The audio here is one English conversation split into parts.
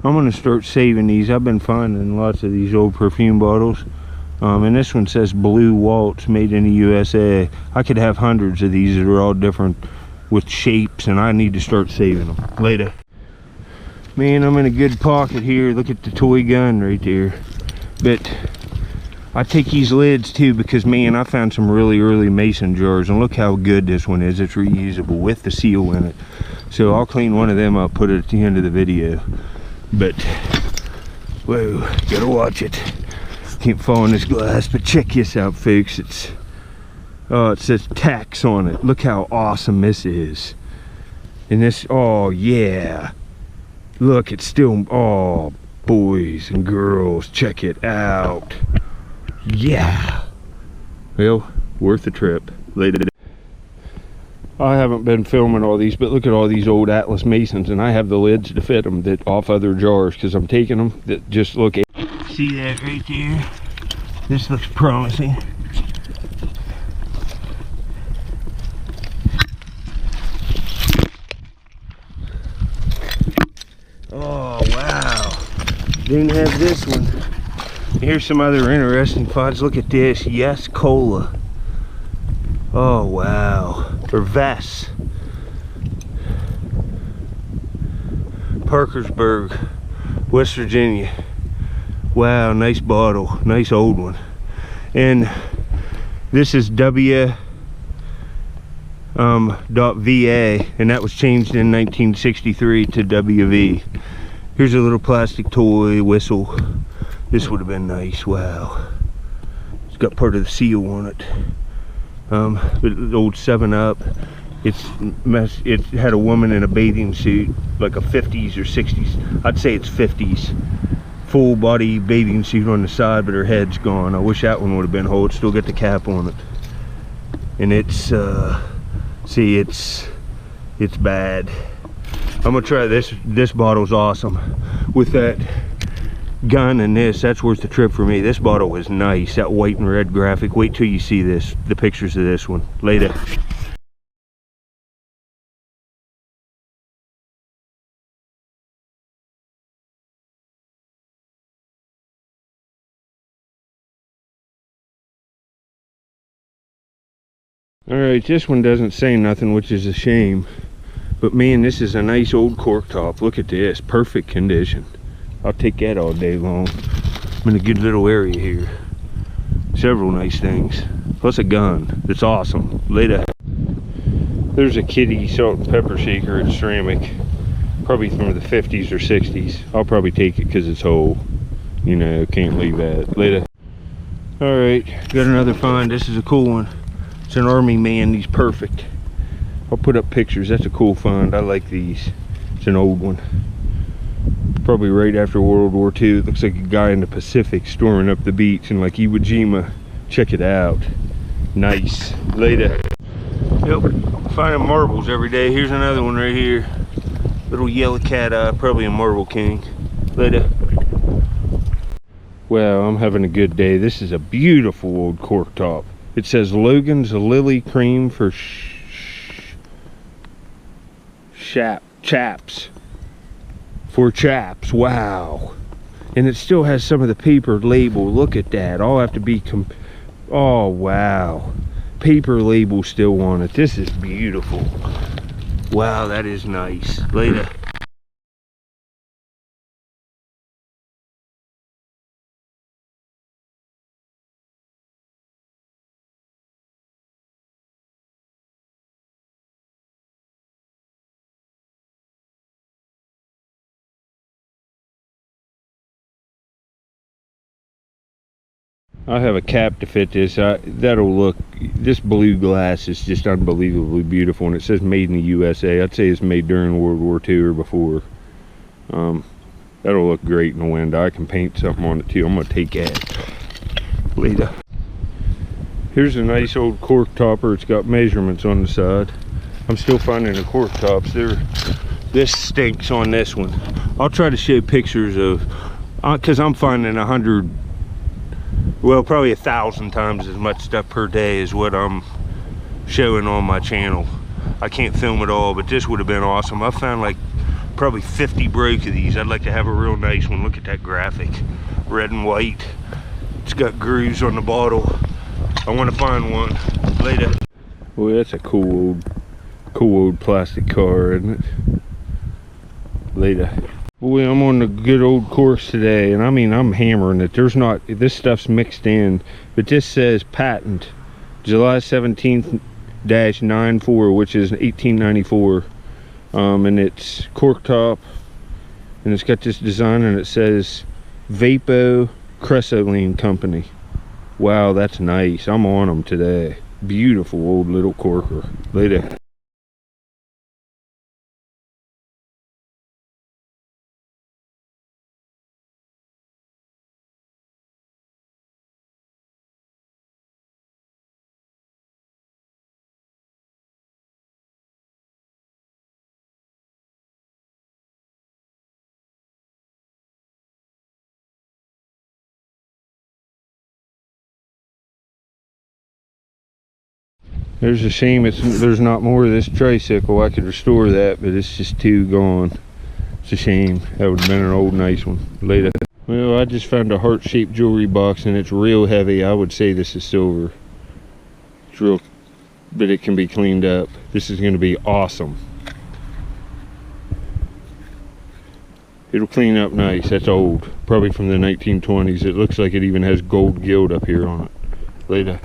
I'm gonna start saving these. I've been finding lots of these old perfume bottles. And this one says Blue Waltz, made in the USA. I could have hundreds of these that are all different with shapes, and I need to start saving them later. Man, I'm in a good pocket here. Look at the toy gun right there. But I take these lids too because, man, I found some really early mason jars, and look how good this one is. It's reusable with the seal in it. So I'll clean one of them up, put it at the end of the video. But whoa, gotta watch it. Can't fall in this glass, but check this out, folks. It's it says tax on it. Look how awesome this is. And this, oh yeah, look, it's still, oh, boys and girls, check it out. Yeah, well, worth the trip. Later. I haven't been filming all these, but look at all these old Atlas Masons, and I have the lids to fit them that off other jars because I'm taking them that just look. See that right there? This looks promising. Oh wow, didn't have this one. Here's some other interesting pods. Look at this. Yes Cola. Oh wow. Or Vess. Parkersburg, West Virginia. Wow, nice bottle, nice old one. And this is .va, and that was changed in 1963 to WV. Here's a little plastic toy whistle. This would have been nice. Wow, it's got part of the seal on it. The old 7-Up. It had a woman in a bathing suit, like a 50s or 60s. I'd say it's 50s. Full body bathing suit on the side, but her head's gone. I wish that one would have been whole. It's still got the cap on it. And it's see, it's bad. I'm gonna try this. This bottle's awesome. With that gun and this, that's worth the trip for me. This bottle is nice. That white and red graphic. Wait till you see this, the pictures of this one later. Alright, this one doesn't say nothing, which is a shame. But man, this is a nice old cork top. Look at this, perfect condition. I'll take that all day long. I'm in a good little area here. Several nice things. Plus a gun. It's awesome. Later. There's a kitty salt and pepper shaker. It's ceramic. Probably from the 50s or 60s. I'll probably take it because it's whole. You know, can't leave that. Later. Alright, got another find. This is a cool one. It's an Army man. He's perfect. I'll put up pictures. That's a cool find. I like these. It's an old one. Probably right after World War II. It looks like a guy in the Pacific storming up the beach in like Iwo Jima. Check it out. Nice. Later. Yep. Finding marbles every day. Here's another one right here. Little yellow cat eye. Probably a marble king. Later. Well, I'm having a good day. This is a beautiful old cork top. It says Logan's Lily Cream for chaps. For chaps. Wow. And it still has some of the paper label. Look at that. I'll have to be oh wow. Paper label still on it. This is beautiful. Wow, that is nice. Later. I have a cap to fit this. That'll look, this blue glass is just unbelievably beautiful, and it says made in the USA. I'd say it's made during World War II or before. That'll look great in the window. I can paint something on it too. I'm gonna take that later. Here's a nice old cork topper. It's got measurements on the side. I'm still finding the cork tops. This stinks on this one. I'll try to show pictures of, because I'm finding 100, well, probably 1,000 times as much stuff per day as what I'm showing on my channel. I can't film it all, but this would have been awesome. I found like probably 50 broke of these. I'd like to have a real nice one. Look at that graphic, red and white. It's got grooves on the bottle. I want to find one later. Well, that's a cool old plastic car, isn't it? Later. Boy, I'm on the good old course today, and I mean, I'm hammering it. There's not, this stuff's mixed in, but this says patent July 17th -94, which is 1894. And it's cork top, and it's got this design, and it says Vapo Cresoline Company. Wow, that's nice. I'm on them today. Beautiful old little corker. Later. There's a shame there's not more of this tricycle. I could restore that, but it's just too gone. It's a shame. That would have been an old nice one. Later. Well, I just found a heart-shaped jewelry box, and it's real heavy. I would say this is silver. It's real, but it can be cleaned up. This is going to be awesome. It'll clean up nice. That's old, probably from the 1920s. It looks like it even has gold gilt up here on it. Later.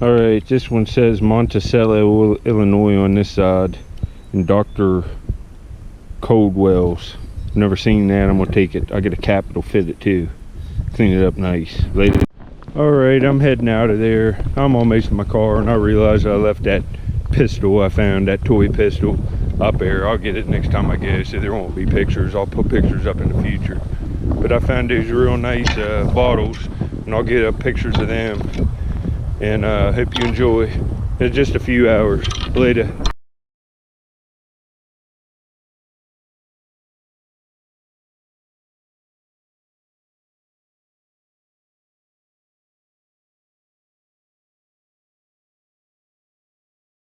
Alright, this one says Monticello, Illinois on this side, and Dr. Coldwell's. Never seen that. I'm gonna take it. I get a cap that'll fit it too. Clean it up nice. Later. Alright, I'm heading out of there. I'm almost in my car, and I realized I left that pistol I found, that toy pistol, up there. I'll get it next time I go, so there won't be pictures. I'll put pictures up in the future. But I found these real nice bottles, and I'll get up pictures of them. And hope you enjoy. It's just a few hours. Later.